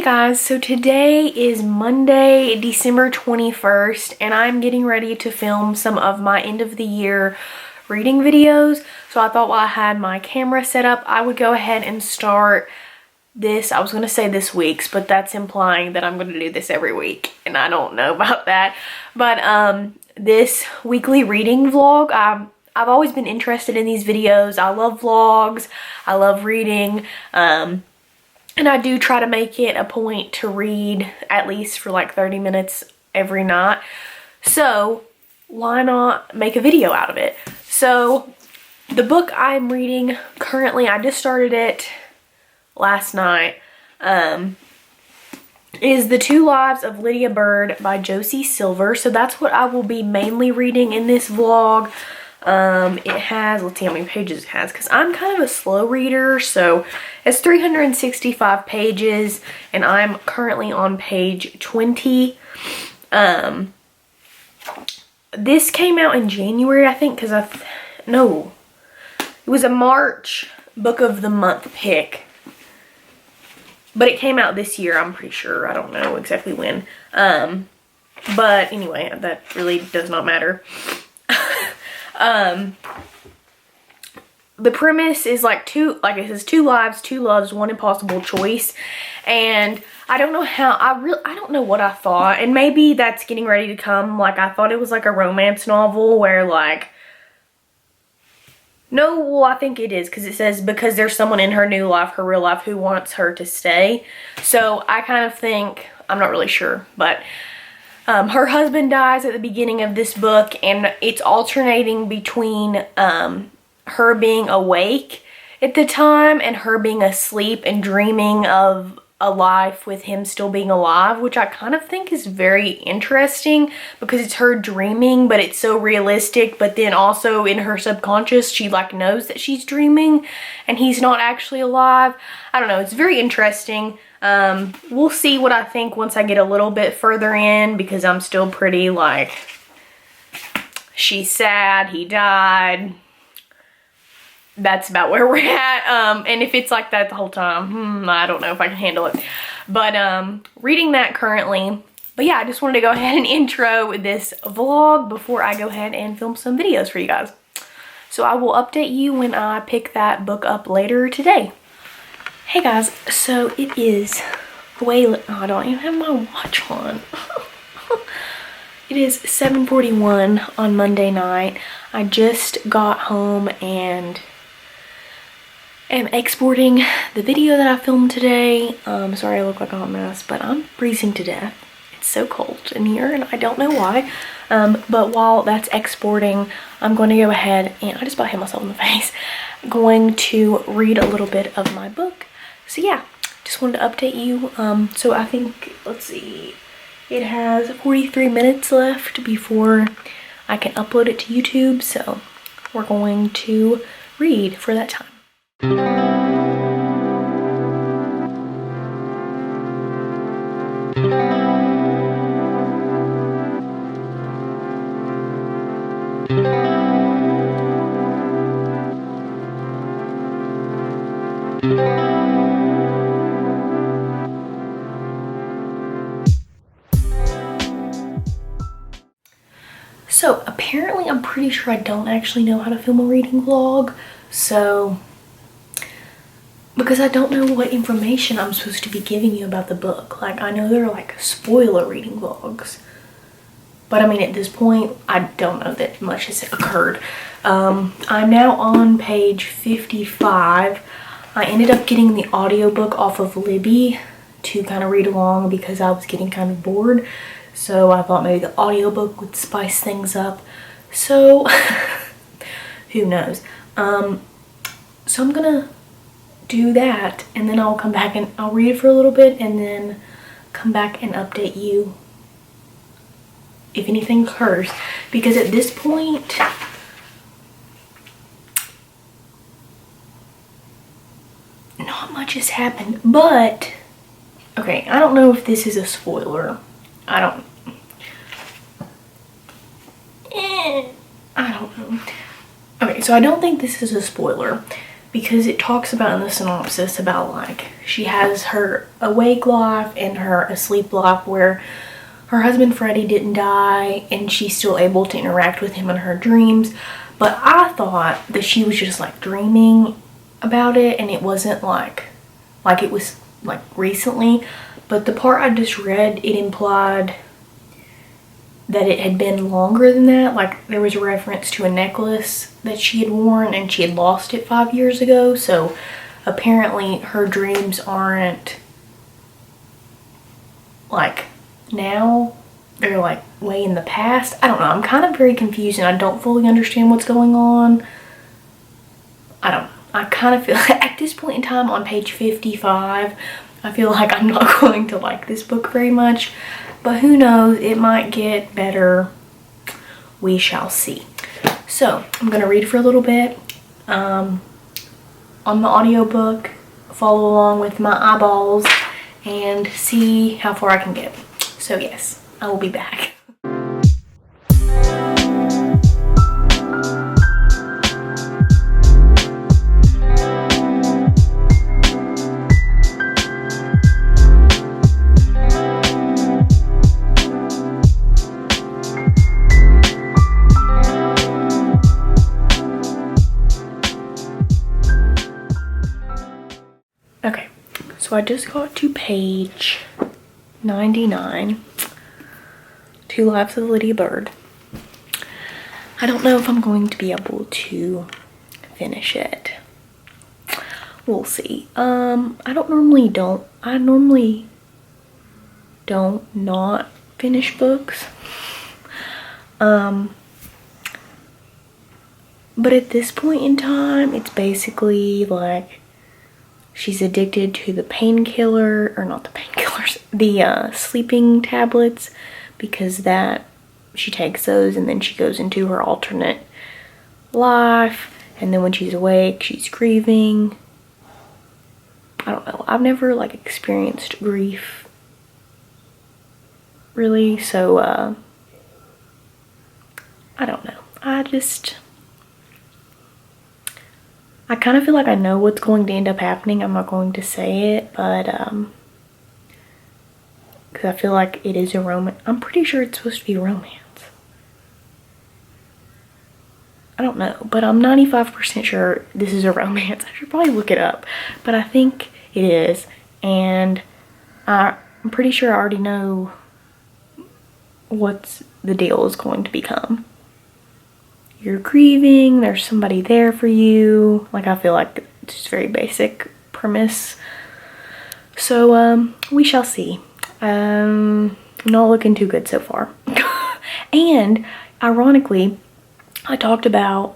Guys, so today is Monday, December 21st, and I'm getting ready to film some of my end of the year reading videos. So I thought while I had my camera set up, I would go ahead and start this. I was going to say this week's, but that's implying that I'm going to do this every week, and I don't know about that. But this weekly reading vlog, I've always been interested in these videos. I love vlogs. I love reading. And I do try to make it a point to read at least for like 30 minutes every night. So why not make a video out of it? So the book I'm reading currently, I just started it last night, is The Two Lives of Lydia Byrd by Josie Silver. So that's what I will be mainly reading in this vlog. It has, let's see how many pages it has, because I'm kind of a slow reader. So it's 365 pages, and I'm currently on page 20. This came out in January, I think, because no, it was a March book of the month pick, but it came out this year, I'm pretty sure. I don't know exactly when. But anyway, that really does not matter. The premise is like it says, two lives, two loves, one impossible choice. And I don't know how, I don't know what I thought. And maybe that's getting ready to come. Like, I thought it was like a romance novel where like, no, well, I think it is, because it says because there's someone in her new life, her real life, who wants her to stay. So I kind of think, I'm not really sure, but her husband dies at the beginning of this book, and it's alternating between her being awake at the time and her being asleep and dreaming of a life with him still being alive, which I kind of think is very interesting because it's her dreaming, but it's so realistic. But then also in her subconscious, she like knows that she's dreaming and he's not actually alive. I don't know. It's very interesting. We'll see what I think once I get a little bit further in, because I'm still pretty like, she's sad, he died. That's about where we're at. And if it's like that the whole time, I don't know if I can handle it. But reading that currently. But yeah, I just wanted to go ahead and intro this vlog before I go ahead and film some videos for you guys. So I will update you when I pick that book up later today. Hey guys, so it is way, oh, I don't even have my watch on. It is 7:41 on Monday night. I just got home and am exporting the video that I filmed today. Sorry I look like a hot mess, but I'm freezing to death. It's so cold in here and I don't know why. But while that's exporting, I'm going to go ahead and, I just about hit myself in the face, going to read a little bit of my book. So yeah, just wanted to update you. So I think, let's see, it has 43 minutes left before I can upload it to YouTube. So we're going to read for that time. So apparently I'm pretty sure I don't actually know how to film a reading vlog. So, because I don't know what information I'm supposed to be giving you about the book. Like, I know there are like spoiler reading vlogs, but I mean at this point I don't know that much has occurred. I'm now on page 55. I ended up getting the audiobook off of Libby to kind of read along because I was getting kind of bored. So I thought maybe the audiobook would spice things up. So who knows? So I'm gonna do that, and then I'll come back and I'll read for a little bit and then come back and update you if anything occurs, because at this point not much has happened. But okay, I don't know if this is a spoiler. I don't know. Okay, so I don't think this is a spoiler, because it talks about in the synopsis about like she has her awake life and her asleep life where her husband Freddie didn't die and she's still able to interact with him in her dreams. But I thought that she was just like dreaming about it and it wasn't like it was like recently. But the part I just read, it implied that it had been longer than that. Like there was a reference to a necklace that she had worn and she had lost it 5 years ago. So apparently her dreams aren't like now, they're like way in the past. I don't know, I'm kind of very confused and I don't fully understand what's going on. I don't know, I kind of feel like at this point in time on page 55, I feel like I'm not going to like this book very much, but who knows, it might get better. We shall see. So I'm gonna read for a little bit on the audiobook, follow along with my eyeballs and see how far I can get. So yes, I will be back. Okay, so I just got to page 99, Two Lives of Lydia Byrd. I don't know if I'm going to be able to finish it. We'll see. I normally don't not finish books. But at this point in time, it's basically like she's addicted to the painkiller, or not the painkillers, the sleeping tablets, because she takes those and then she goes into her alternate life, and then when she's awake, she's grieving. I don't know. I've never like experienced grief really, so I don't know. I kind of feel like I know what's going to end up happening. I'm not going to say it, but because I feel like it is a romance. I'm pretty sure it's supposed to be romance. I don't know, but I'm 95% sure this is a romance. I should probably look it up, but I think it is, and I'm pretty sure I already know what the deal is going to become. You're grieving, there's somebody there for you. Like, I feel like it's just very basic premise. So, we shall see. Not looking too good so far. And, ironically, I talked about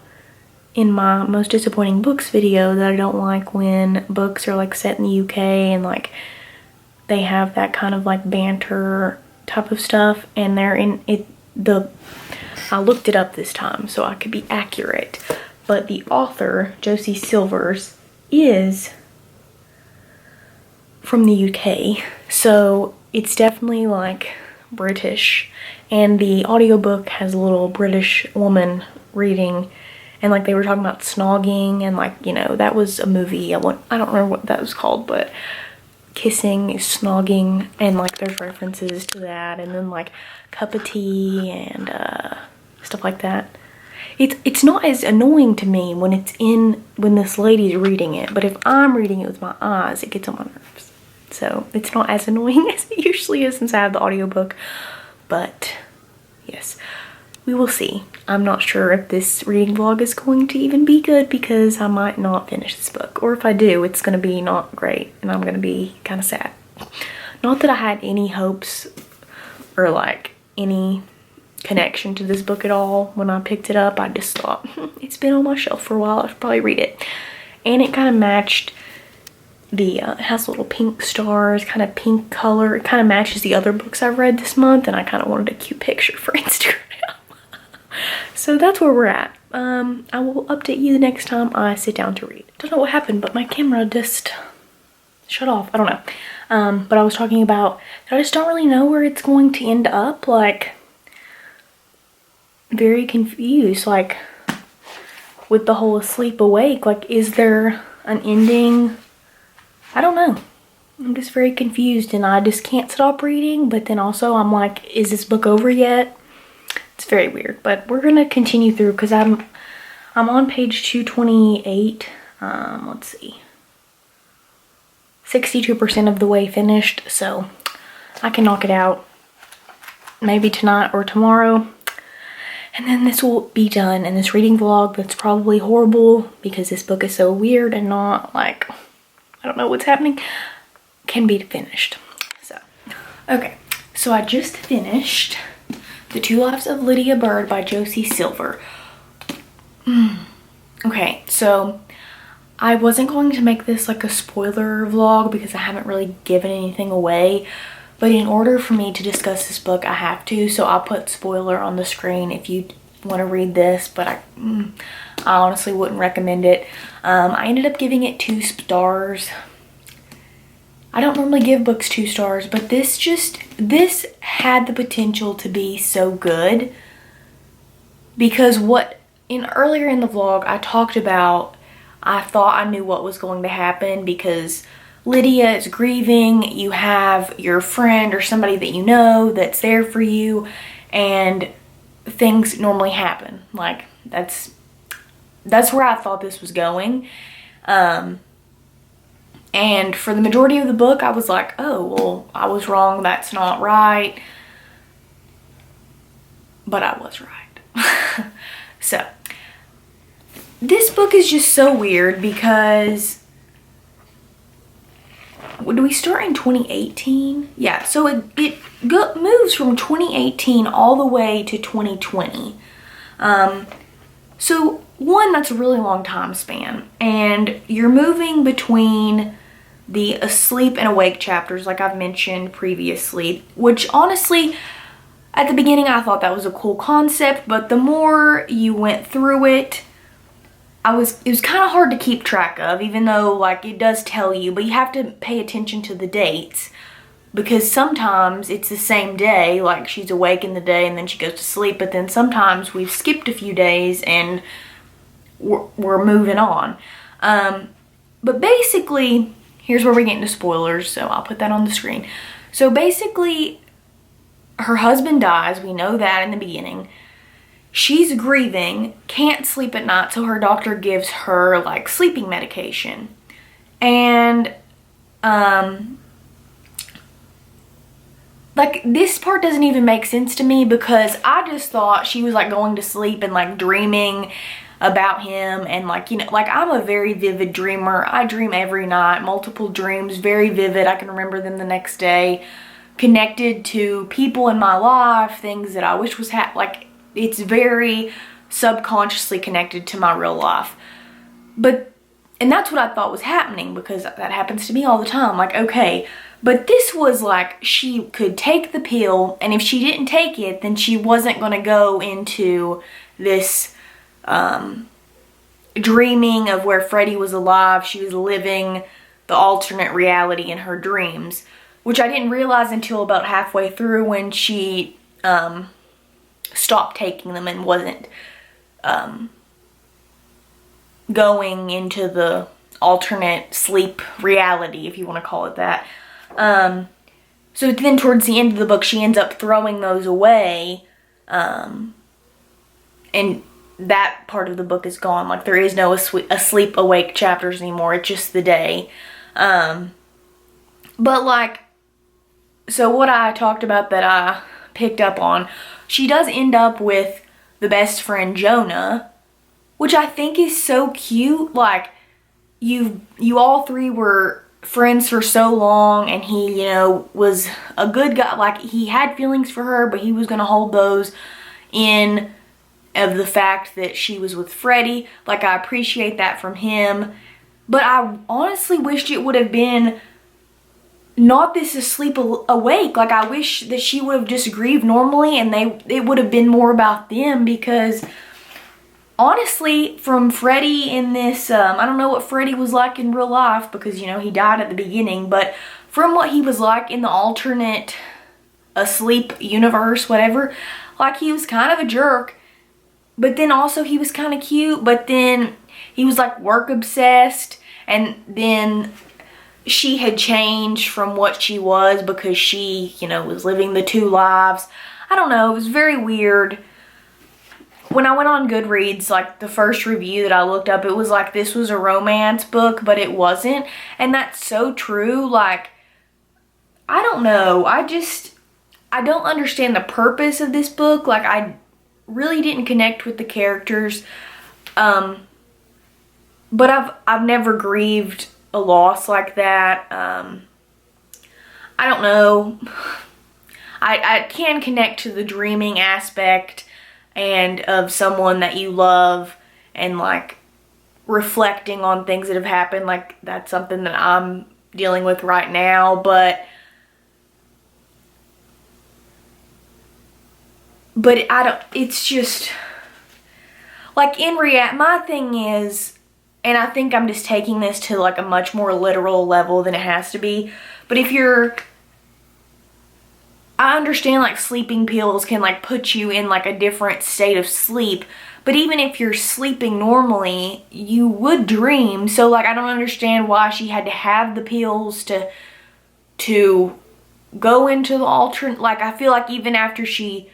in my most disappointing books video that I don't like when books are like set in the UK and like they have that kind of like banter type of stuff, and they're in it. I looked it up this time so I could be accurate, but the author, Josie Silvers, is from the UK, so it's definitely like British, and the audiobook has a little British woman reading, and like they were talking about snogging, and like, you know, that was a movie. I don't remember what that was called, but kissing is snogging, and like there's references to that, and then like cup of tea and stuff like that. It's not as annoying to me when this lady's reading it, but if I'm reading it with my eyes, it gets on my nerves. So it's not as annoying as it usually is since I have the audiobook. But yes, we will see. I'm not sure if this reading vlog is going to even be good, because I might not finish this book, or if I do, it's going to be not great and I'm going to be kind of sad. Not that I had any hopes or like any connection to this book at all when I picked it up. I just thought, it's been on my shelf for a while, I should probably read it. And it kind of matched it has little pink stars, kind of pink color. It kind of matches the other books I've read this month, and I kind of wanted a cute picture for Instagram. So that's where we're at. I will update you the next time I sit down to read. Don't know what happened, but my camera just shut off. I don't know. But I was talking about, I just don't really know where it's going to end up. Like, very confused. Like, with the whole asleep awake. Like, is there an ending? I don't know. I'm just very confused, and I just can't stop reading, but then also I'm like, is this book over yet? It's very weird, but we're gonna continue through because I'm on page 228. Let's see. 62% of the way finished, so I can knock it out maybe tonight or tomorrow. And then this will be done, and this reading vlog that's probably horrible because this book is so weird and not like, I don't know what's happening, can be finished. So, okay. So I just finished The Two Lives of Lydia Byrd by Josie Silver. Okay, so I wasn't going to make this like a spoiler vlog because I haven't really given anything away. But in order for me to discuss this book, I have to. So I'll put spoiler on the screen if you want to read this. But I honestly wouldn't recommend it. I ended up giving it 2 stars. I don't normally give books 2 stars. But this had the potential to be so good. Because earlier in the vlog, I talked about, I thought I knew what was going to happen because Lydia is grieving. You have your friend or somebody that you know that's there for you, and things normally happen. Like, that's where I thought this was going. And for the majority of the book, I was like, oh, well, I was wrong. That's not right. But I was right. So, this book is just so weird because, do we start in 2018? Yeah, so it moves from 2018 all the way to 2020. So one, that's a really long time span, and you're moving between the asleep and awake chapters like I've mentioned previously, which honestly, at the beginning I thought that was a cool concept, but the more you went through it, it was kind of hard to keep track of, even though like it does tell you, but you have to pay attention to the dates because sometimes it's the same day, like she's awake in the day and then she goes to sleep, but then sometimes we've skipped a few days and we're moving on. But basically, here's where we get into spoilers, so I'll put that on the screen. So basically, her husband dies, we know that in the beginning. She's grieving, can't sleep at night, so her doctor gives her like sleeping medication. And like this part doesn't even make sense to me because I just thought she was like going to sleep and like dreaming about him, and like, you know, like I'm a very vivid dreamer. I dream every night, multiple dreams, very vivid. I can remember them the next day, connected to people in my life, things that I wish was like, it's very subconsciously connected to my real life. And that's what I thought was happening because that happens to me all the time. Like, okay, but this was like she could take the pill, and if she didn't take it, then she wasn't going to go into this dreaming of where Freddie was alive. She was living the alternate reality in her dreams, which I didn't realize until about halfway through when she stopped taking them and wasn't going into the alternate sleep reality, if you want to call it that. So then towards the end of the book, she ends up throwing those away, and that part of the book is gone. Like, there is no asleep awake chapters anymore. It's just the day. But like, so what I talked about that I picked up on, she does end up with the best friend Jonah, which I think is so cute. Like, you all three were friends for so long, and he, you know, was a good guy. Like, he had feelings for her, but he was gonna hold those in of the fact that she was with Freddie. Like, I appreciate that from him, but I honestly wished it would have been not this asleep awake. Like, I wish that she would have just grieved normally, and it would have been more about them, because honestly, from Freddie in this, I don't know what Freddie was like in real life because, you know, he died at the beginning, but from what he was like in the alternate asleep universe, whatever, like, he was kind of a jerk. but then also he was kind of cute, but then he was like work obsessed, and then she had changed from what she was because she, you know, was living the two lives. I don't know, it was very weird. When I went on Goodreads, like the first review that I looked up, it was like this was a romance book, but it wasn't. And that's so true. Like, I don't know. I don't understand the purpose of this book. Like, I really didn't connect with the characters. But I've never grieved a loss like that. I don't know. I can connect to the dreaming aspect and of someone that you love, and like reflecting on things that have happened. Like, that's something that I'm dealing with right now, but I don't, it's just like my thing is, and I think I'm just taking this to like a much more literal level than it has to be, but I understand like sleeping pills can like put you in like a different state of sleep, but even if you're sleeping normally, you would dream. So like, I don't understand why she had to have the pills to go into the alternate. Like, I feel like even after she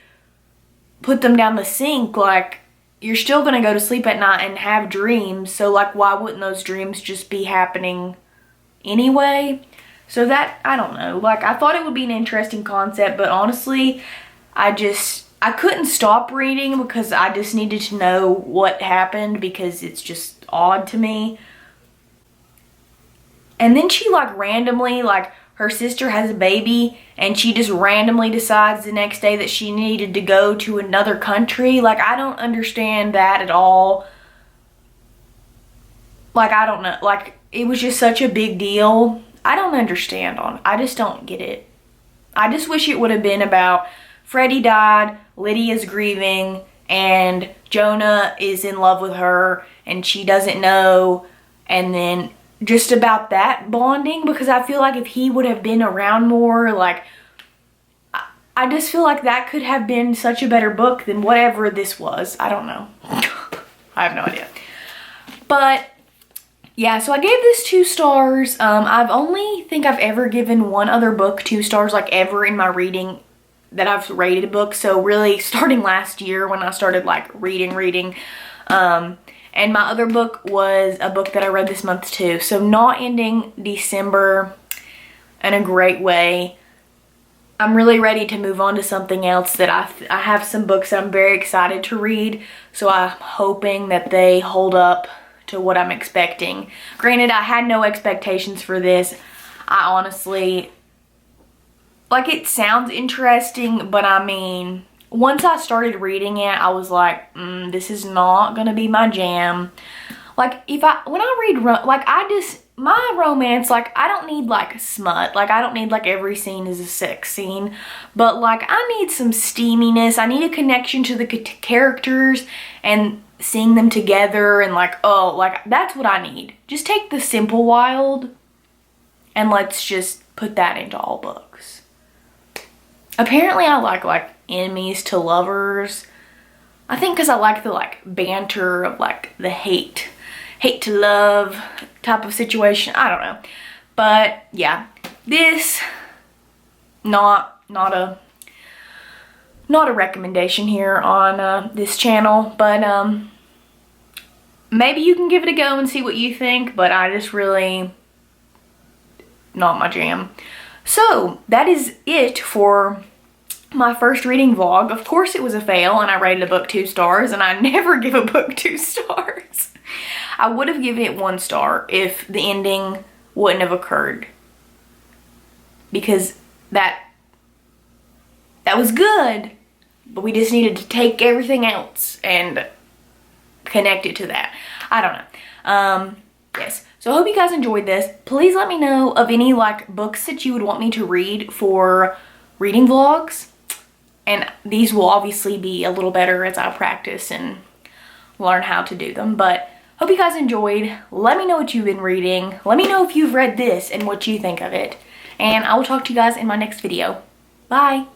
put them down the sink, like, you're still gonna go to sleep at night and have dreams. So like, why wouldn't those dreams just be happening anyway? So that, I don't know, like, I thought it would be an interesting concept, but honestly, I couldn't stop reading because I just needed to know what happened, because it's just odd to me. And then she like randomly, like, her sister has a baby, and she just randomly decides the next day that she needed to go to another country. Like, I don't understand that at all. Like, I don't know, like, it was just such a big deal. I don't understand I just don't get it. I just wish it would have been about Freddie died, Lydia's grieving, and Jonah is in love with her and she doesn't know, and then just about that bonding, because I feel like if he would have been around more, like, I just feel like that could have been such a better book than whatever this was. I don't know. I have no idea. But yeah, so I gave this 2 stars. I've only think I've ever given one other book 2 stars, like, ever in my reading that I've rated a book. So really starting last year when I started like reading. And my other book was a book that I read this month too. So not ending December in a great way. I'm really ready to move on to something else. That I have some books that I'm very excited to read. So I'm hoping that they hold up to what I'm expecting. Granted, I had no expectations for this. I honestly, like, it sounds interesting, but I mean, once I started reading it, I was like, this is not gonna be my jam. Like, when I read, like, my romance, like, I don't need like smut. Like, I don't need like every scene is a sex scene, but like, I need some steaminess. I need a connection to the characters and seeing them together, and like, oh, like, that's what I need. Just take the simple wild and let's just put that into all books. Apparently I like enemies to lovers. I think because I like the like banter of like the hate to love type of situation. I don't know. But yeah, this not a recommendation here on this channel, but maybe you can give it a go and see what you think, but I just really, not my jam. So that is it for my first reading vlog. Of course it was a fail, and I rated a book 2 stars, and I never give a book 2 stars. I would have given it 1 star if the ending wouldn't have occurred, because that was good, but we just needed to take everything else and connect it to that. I don't know. Yes. So I hope you guys enjoyed this. Please let me know of any like books that you would want me to read for reading vlogs. And these will obviously be a little better as I practice and learn how to do them. But hope you guys enjoyed. Let me know what you've been reading. Let me know if you've read this and what you think of it. And I will talk to you guys in my next video. Bye.